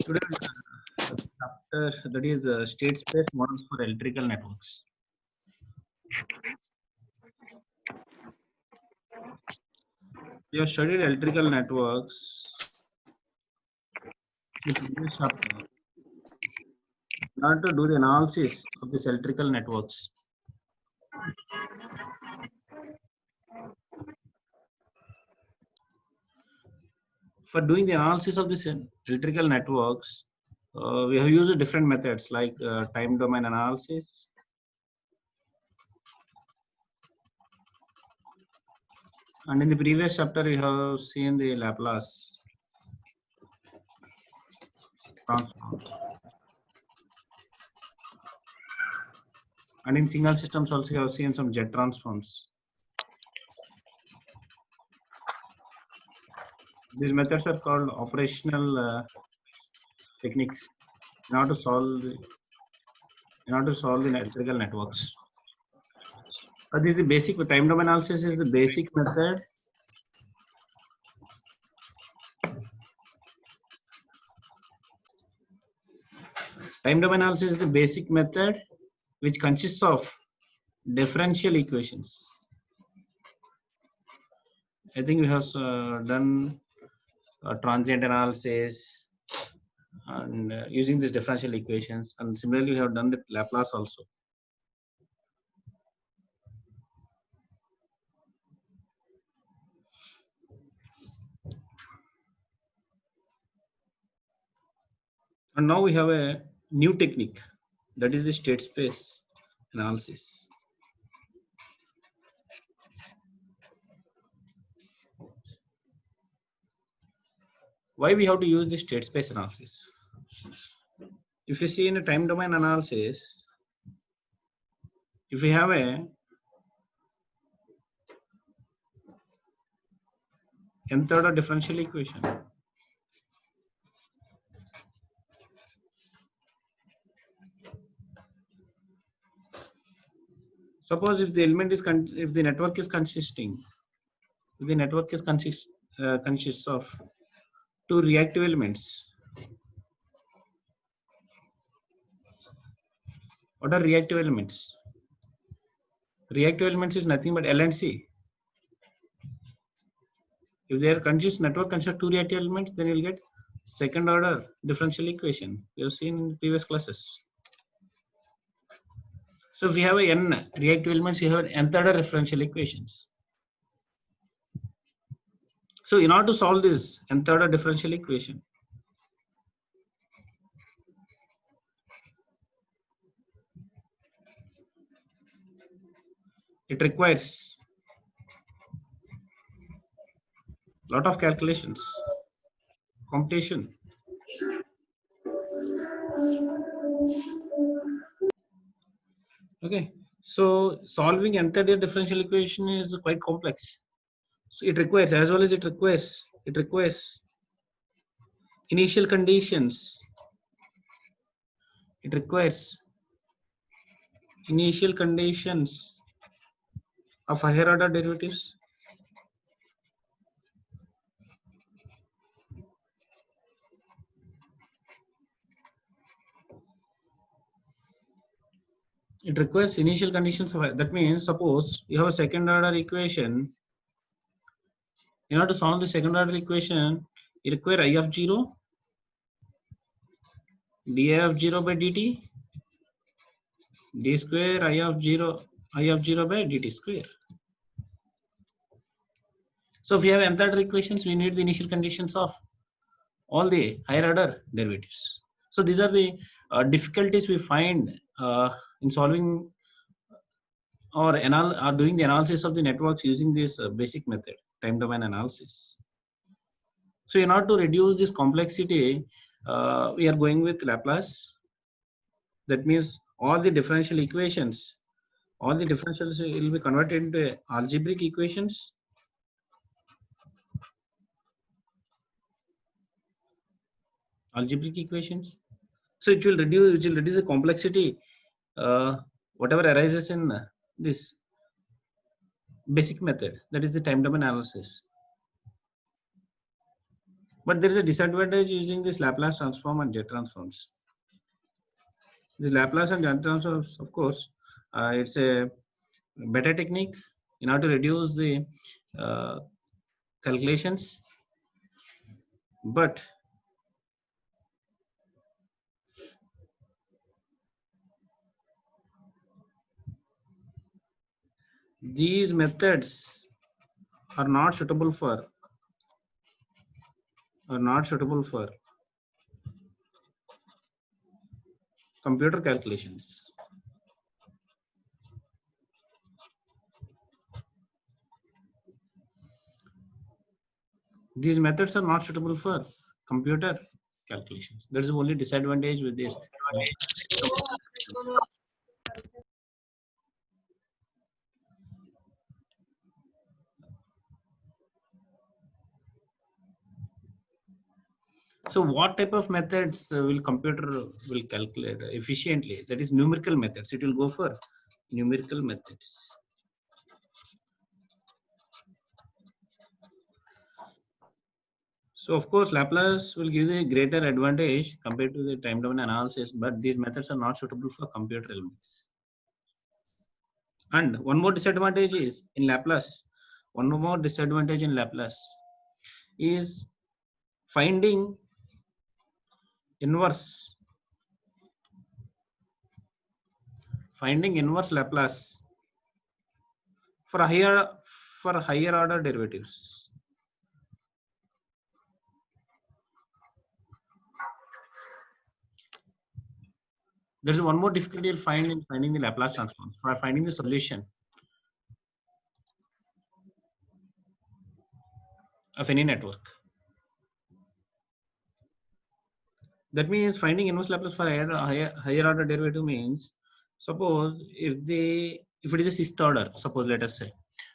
Today, chapter that is state space models for electrical networks. We have studied electrical networks in the previous chapter. In order to do the analysis of these electrical networks, for doing the analysis of these electrical networks, we have used different methods like time domain analysis, and in the previous chapter we have seen the Laplace transform, and in signal systems also we have seen some jet transforms. These methods are called operational techniques in order to solve the electrical networks. This is the basic time domain analysis is the basic method. Time domain analysis is the basic method which consists of differential equations. I think we have done transient analysis and using these differential equations, and similarly we have done the Laplace also. And now we have a new technique, that is the state space analysis. Why we have to use the state space analysis? If you see in a time domain analysis, if we have a nth order differential equation, suppose if the element is if the network is consisting, if the network is consists of two reactive elements. What are reactive elements? Reactive elements is nothing but L and C. If they are network consists of two reactive elements, then you will get second order differential equation. We have seen in previous classes. So if we have a n reactive elements, you have nth order differential equations. So in order to solve this nth order differential equation, it requires a lot of calculations, computation. Okay, so solving nth order differential equation is quite complex. So it requires, as well as it requires initial conditions. It requires initial conditions of higher order derivatives. It requires initial conditions of, that means suppose you have a second order equation. In order to solve the second order equation, you require I of 0, dI of 0 by dt, d square I of 0 by dt square. So if we have nth order equations, we need the initial conditions of all the higher order derivatives. So these are the difficulties we find in solving or doing the analysis of the networks using this basic method, time domain analysis. So in order to reduce this complexity, we are going with Laplace. That means all the differential equations, all the differentials will be converted into algebraic equations. Algebraic equations. So it will reduce the complexity, whatever arises in this basic method, that is the time domain analysis. But there is a disadvantage using this Laplace transform and jet transforms. This Laplace and jet transforms, of course, it's a better technique in order to reduce the calculations, but these methods are not suitable for computer calculations. These methods are not suitable for computer calculations. That's the only disadvantage with this. So what type of methods will computer will calculate efficiently? That is numerical methods. It will go for numerical methods. So of course, Laplace will give a greater advantage compared to the time domain analysis, but these methods are not suitable for computer elements. And one more disadvantage is in Laplace. One more disadvantage in Laplace is finding inverse Laplace for higher order derivatives. There's one more difficulty you'll find in finding the Laplace transform, for finding the solution of any network. That means finding inverse Laplace for higher order derivative means, suppose if it is a sixth order, suppose let us say,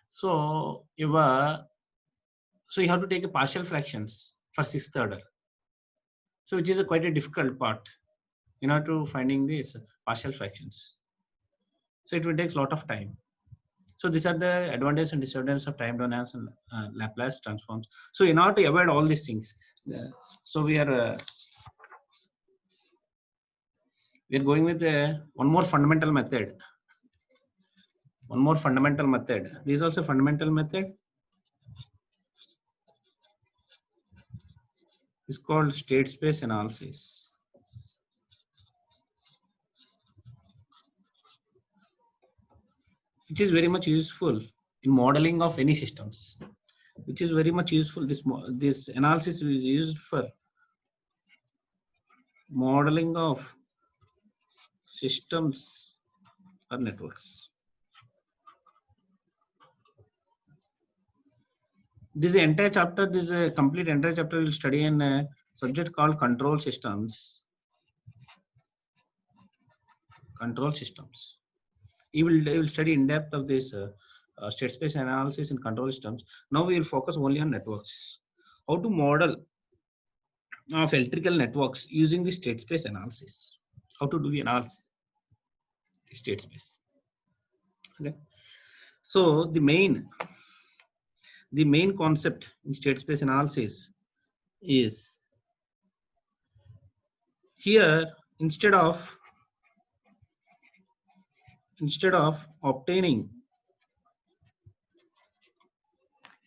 so you have to take a partial fractions for sixth order, so which is quite a difficult part in order to finding these partial fractions. So it will take a lot of time. So these are the advantages and disadvantages of time domain and Laplace transforms. So in order to avoid all these things, so we are going with one more fundamental method. This is also a fundamental method. It's called state space analysis. Which is very much useful in modeling of any systems. Which is very much useful. This analysis is used for modeling of systems or networks. This entire chapter, this complete entire chapter will study in a subject called control systems. Control systems. You will study in depth of this state space analysis and control systems. Now we will focus only on networks. How to model of electrical networks using the state space analysis. How to do the analysis, state space. Okay. So the main concept in state space analysis is here, instead of obtaining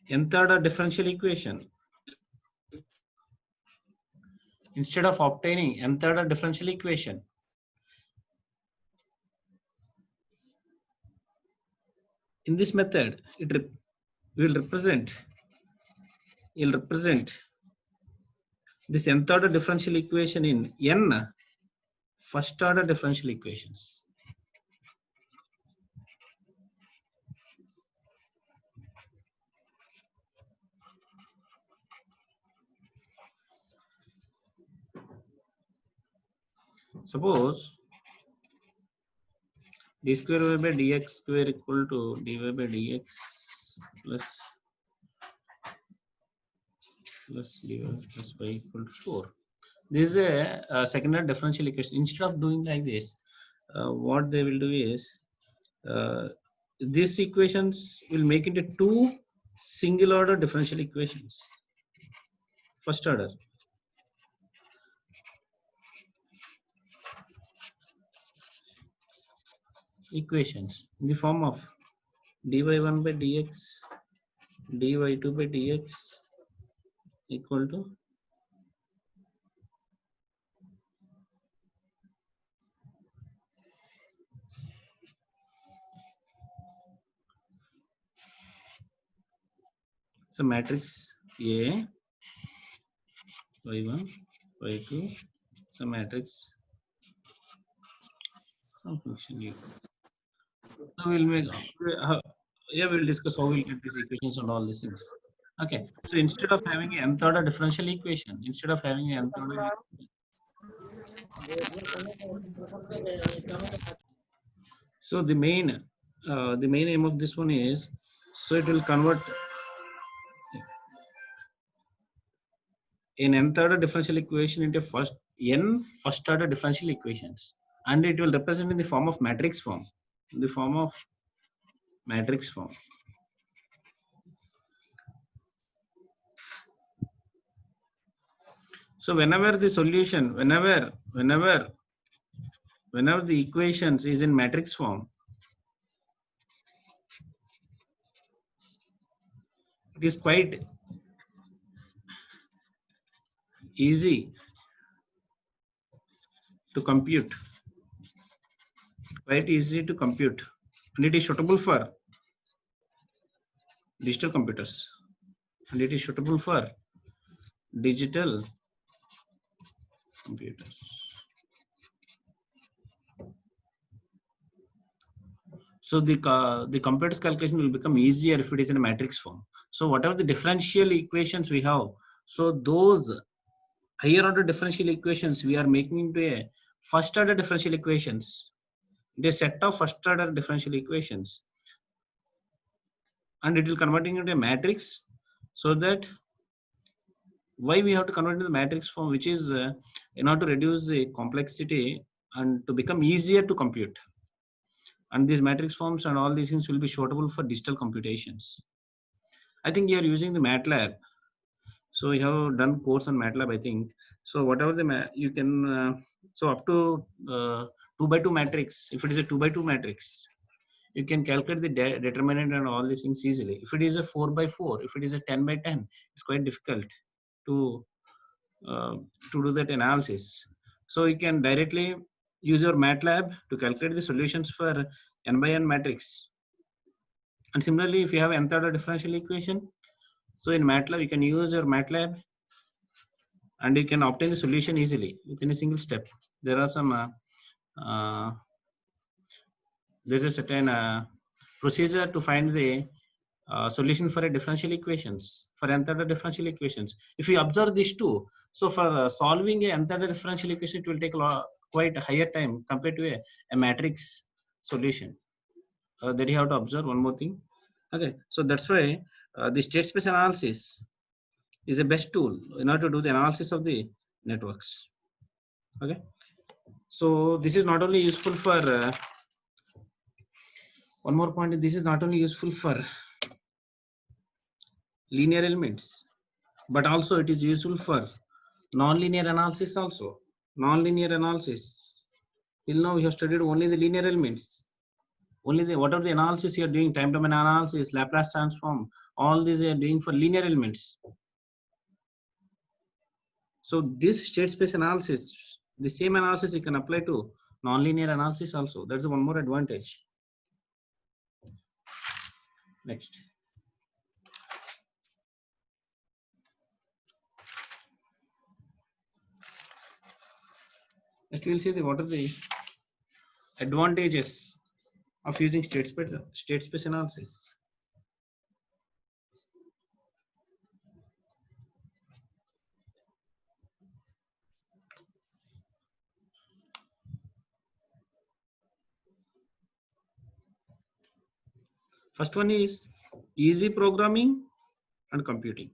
nth order differential equation, in this method it will represent this nth order differential equation in n first order differential equations. Suppose d square y by dx square equal to dy by dx plus dy plus y equal to 4. This is a second order differential equation. Instead of doing like this, what they will do is these equations will make into two single order differential equations. first order. Equations in the form of dy1 by dx dy2 by dx equal to so matrix A y1 y2 so matrix some function U. So we'll make yeah, we'll discuss how we'll get these equations and all these things. Okay, so instead of having a nth order differential equation, instead of having a nth order, so the main aim of this one is, so it will convert an nth order differential equation into first order differential equations, and it will represent in the form of matrix form, in the form of matrix form. So whenever the solution, whenever the equations is in matrix form, it is quite easy to compute, and it is suitable for digital computers, and it is suitable for digital computers. So the computer's calculation will become easier if it is in a matrix form. So whatever the differential equations we have, so those higher order differential equations we are making into a first order differential equations, the set of first order differential equations, and it will converting into a matrix. So that why we have to convert into the matrix form, which is in order to reduce the complexity and to become easier to compute. And these matrix forms and all these things will be suitable for digital computations. I think you are using the MATLAB. So you have done course on MATLAB, I think. So whatever you can, so up to 2 by 2 matrix, if it is a 2 by 2 matrix, you can calculate the determinant and all these things easily. If it is a 4 by 4, if it is a 10 by 10, it's quite difficult to do that analysis. So you can directly use your MATLAB to calculate the solutions for n by n matrix. And similarly, if you have nth order differential equation, so in MATLAB you can use your MATLAB and you can obtain the solution easily within a single step. There are some there's a certain procedure to find the solution for a differential equations, for nth order differential equations. If you observe these two, so for solving a nth order differential equation, it will take quite a higher time compared to a matrix solution. That you have to observe one more thing. Okay, so that's why the state space analysis is a best tool in order to do the analysis of the networks. Okay, so this is not only useful for one more point. This is not only useful for linear elements, but also it is useful for non-linear analysis also. Non-linear analysis. Till now we have studied only the linear elements. Only the whatever the analysis you are doing, time domain analysis, Laplace transform, all these you are doing for linear elements. So this state space analysis, the same analysis you can apply to non-linear analysis also. That's one more advantage. Next. Next we'll see what are the advantages of using state space analysis. First one is easy programming and computing.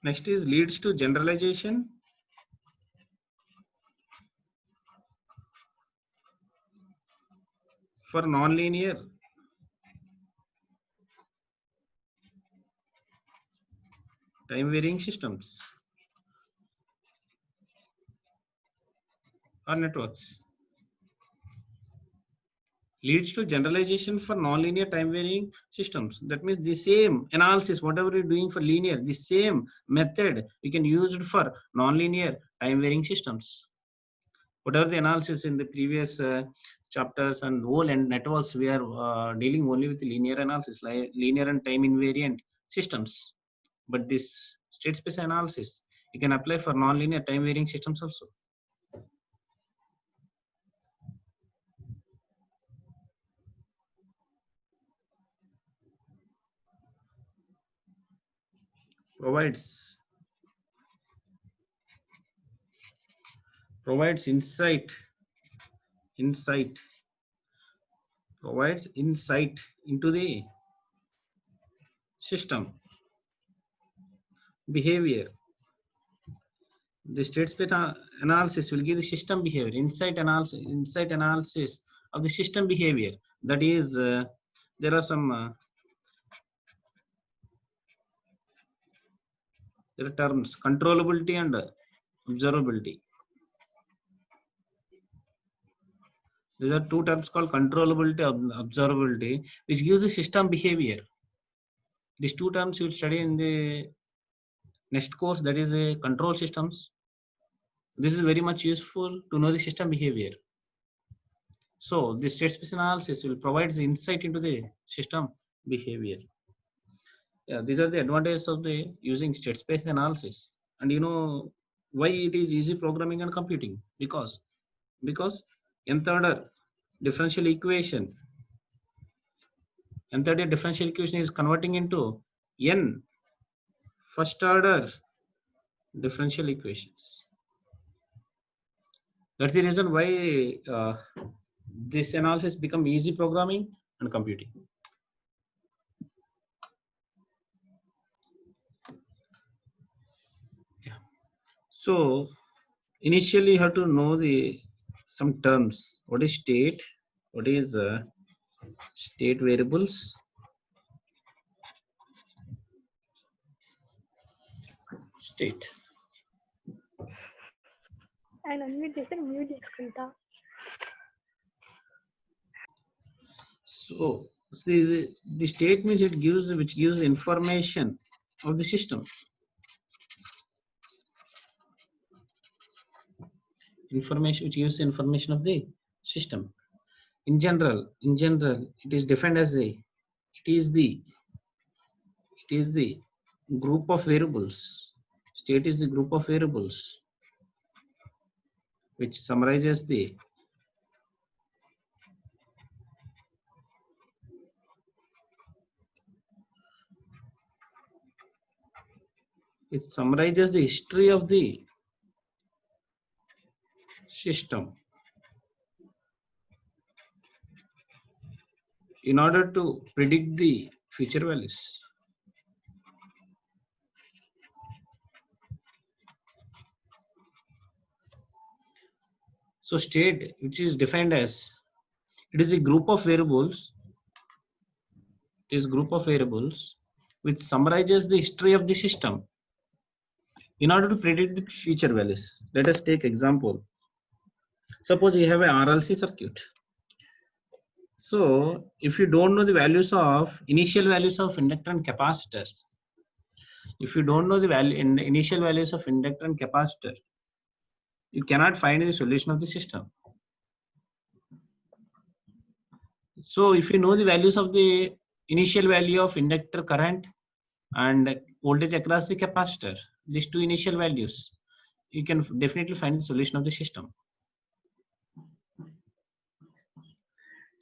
Next is leads to generalization for nonlinear time varying systems or networks. Leads to generalization for nonlinear time varying systems. That means the same analysis, whatever you're doing for linear, the same method we can use it for nonlinear time varying systems. Whatever the analysis in the previous chapters and whole and networks, we are dealing only with linear analysis, like linear and time invariant systems. But this state space analysis, you can apply for nonlinear time varying systems also. Provides insight provides insight into the system behavior. The state space analysis will give the system behavior, insight analysis of the system behavior. That is, there are some there are terms, controllability and observability. These are two terms called controllability and observability, which gives the system behavior. These two terms you will study in the next course, that is control systems. This is very much useful to know the system behavior. So the state space analysis will provide the insight into the system behavior. Yeah, these are the advantages of the using state space analysis. And you know why it is easy programming and computing? Because nth order differential equation is converting into n first order differential equations. That's the reason why this analysis become easy programming and computing. Yeah. So initially you have to know some terms. What is state? What is state variables? State. And unmute చేస్తే mute చేసుకుంటా. So see the state means which gives information of the system. Information which gives information of the system. In general, it is defined as it is the group of variables. State is the group of variables which summarizes the history of the system in order to predict the future values. So state, which is defined as, it is a group of variables, which summarizes the history of the system in order to predict the future values. Let us take example. Suppose you have a RLC circuit. So if you don't know the values of initial values of inductor and capacitor, if you don't know the initial values of inductor and capacitor, you cannot find the solution of the system. So if you know the values of the initial value of inductor current and voltage across the capacitor, these two initial values, you can definitely find the solution of the system.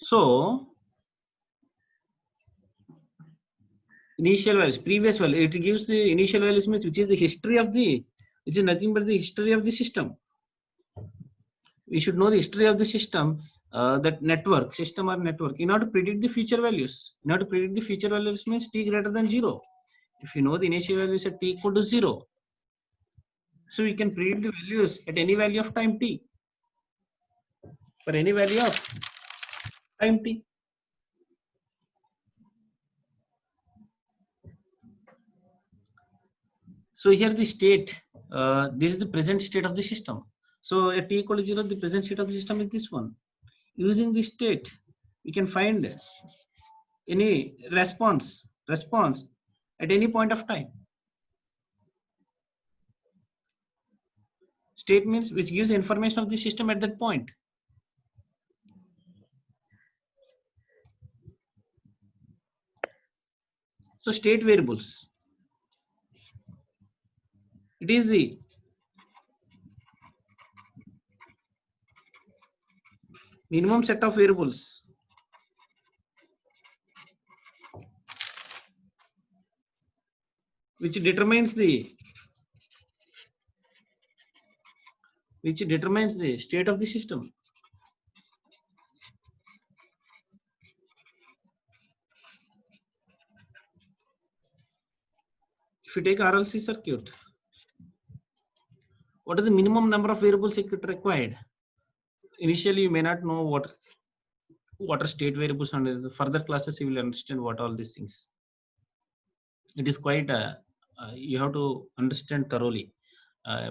So initial values, previous value, it gives the initial values means which is the history of the, which is nothing but the history of the system. We should know the history of the system, that system or network, in order to predict the future values. In order to predict the future values means t greater than 0. If you know the initial values at t equal to 0, So we can predict the values at any value of time t. For any value of time t. So here the state, this is the present state of the system. So at t equal to 0, the present state of the system is this one. Using this state, we can find any response at any point of time. State means which gives information of the system at that point. So state variables. It is the minimum set of variables which determines the state of the system. If you take RLC circuit, what is the minimum number of variables it required? Initially, you may not know what are state variables, and in the further classes you will understand what all these things. It is quite you have to understand thoroughly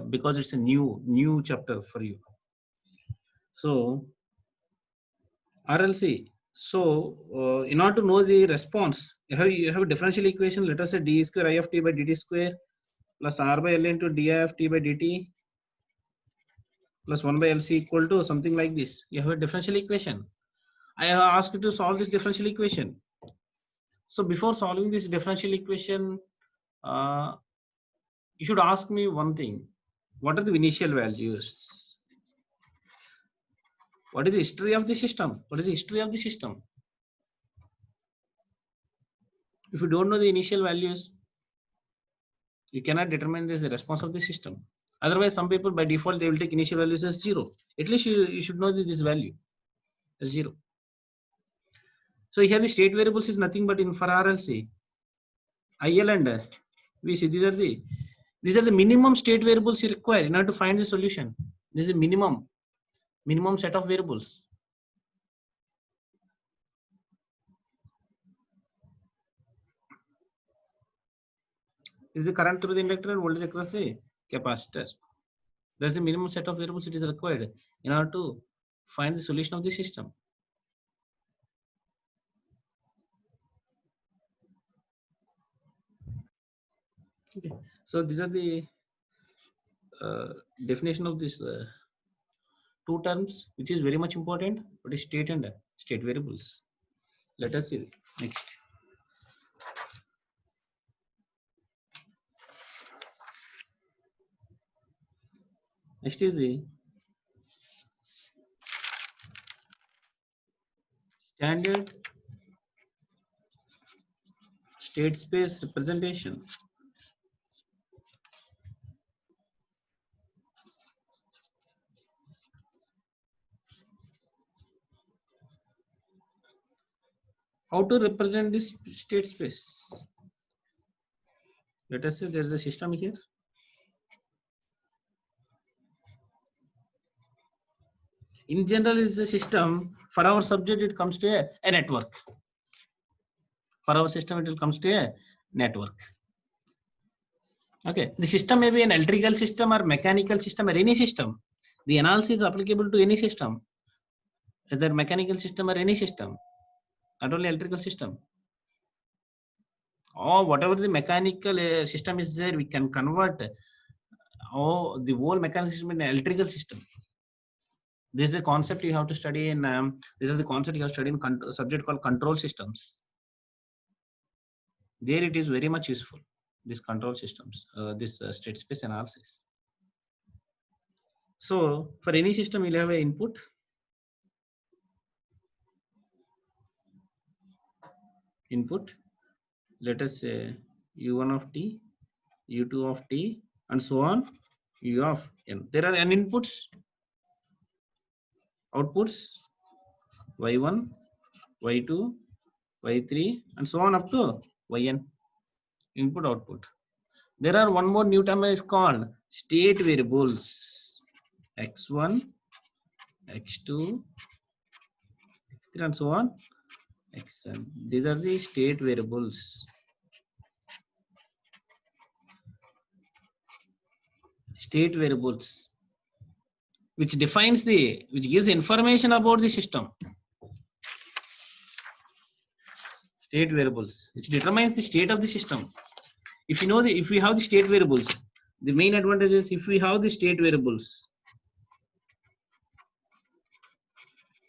because it's a new chapter for you. So RLC. So in order to know the response, you have a differential equation. Let us say d square I of t by dt square plus r by l into di of t by dt plus 1 by LC equal to something like this. You have a differential equation. I have asked you to solve this differential equation. So before solving this differential equation, you should ask me one thing. What are the initial values? What is the history of the system? What is the history of the system? If you don't know the initial values, you cannot determine this the response of the system. Otherwise, some people by default they will take initial values as 0. At least you should know this value as 0. So here the state variables is nothing but in for RLC, IL and VC. These are the minimum state variables you require in order to find the solution. This is a minimum set of variables. This is the current through the inductor and voltage across the capacitor. There's a minimum set of variables it is required in order to find the solution of the system. Okay. So these are the definition of this two terms, which is very much important. What is state and state variables? Let us see next. Next is the standard state space representation. How to represent this state space? Let us say there is a system here. In general, it's a system. For our subject, it comes to a network. For our system, it will comes to a network. Okay, the system may be an electrical system or mechanical system or any system. The analysis is applicable to any system, whether mechanical system or any system, not only electrical system. Or whatever the mechanical system is there, we can convert the whole mechanical system in an electrical system. This is a concept you have to study in. This is the concept you have studied in a subject called control systems. There it is very much useful. These control systems, this state space analysis. So for any system, we'll have an input. Let us say u1 of t, u2 of t, and so on, u of n. There are n inputs, outputs, y1, y2, y3, and so on up to yn. Input output. There are one more new term is called state variables x1, x2, x3 and so on, xn. These are the state variables. State variables which gives information about the system. State variables which determines the state of the system. If we have the state variables, the main advantage is if we have the state variables,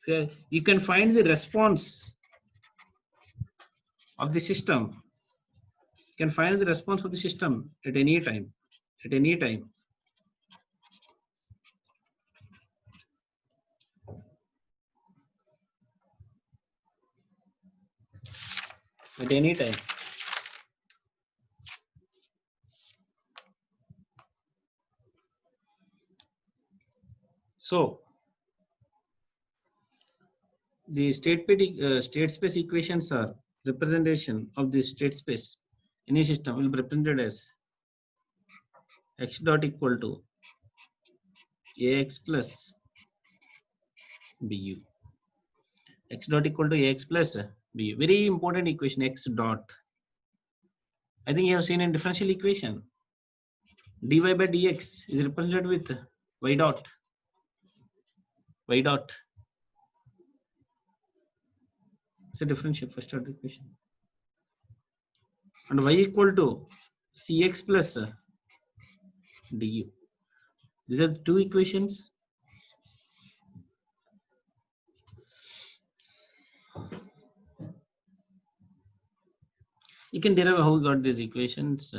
you can find the response of the system. You can find the response of the system at any time. At any time. At any time. So the state space equations are representation of the state space in a system will be represented as x dot equal to ax plus bu. X dot equal to ax plus bu. Very important equation, x dot. I think you have seen in differential equation. Dy by dx is represented with y dot. Y dot. It's a differential first order equation. And y equal to cx plus du. These are the two equations. You can derive how we got these equations.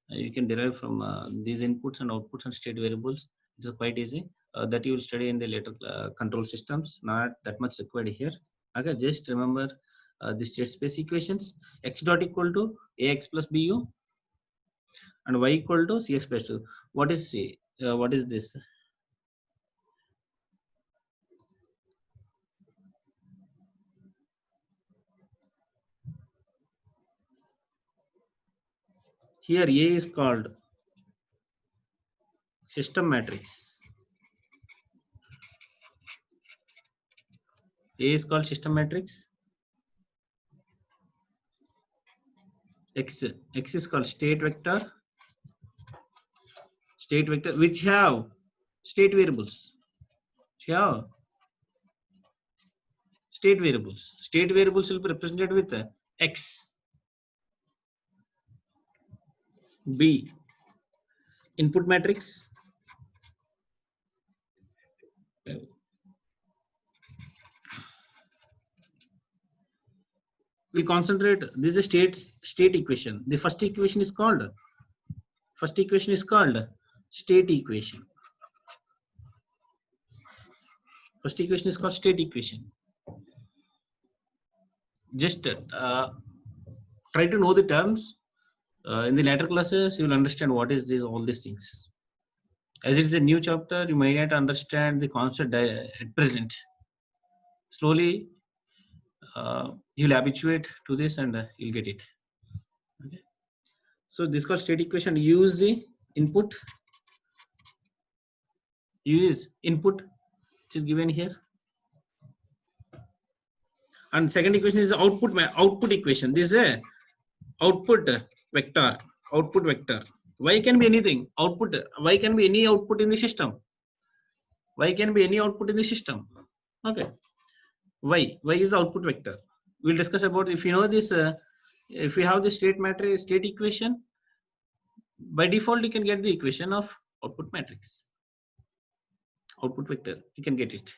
You can derive from these inputs and outputs and state variables. It's quite easy. That you will study in the later control systems. Not that much required here. Okay, just remember the state space equations. X dot equal to ax plus bu, and y equal to cx plus 2. What is c? What is this? Here A is called system matrix. A is called system matrix. X is called state vector. State vector which have state variables. State variables. State variables will be represented with x. B. Input matrix. We concentrate. This is a state equation. The first equation is called state equation. First equation is called state equation. Just try to know the terms. In the later classes, you will understand what is this, all these things. As it is a new chapter, you may not understand the concept at present. Slowly, you'll habituate to this and you'll get it. Okay. So this called state equation. Use the input. Use input, which is given here. And second equation is output equation. This is a output vector. Output vector. Y can be anything. Output. Y can be any output in the system. Y can be any output in the system. Okay. Y is the output vector. We'll discuss about if you know this. If we have the state matrix, state equation, by default you can get the equation of output matrix. Output vector. You can get it.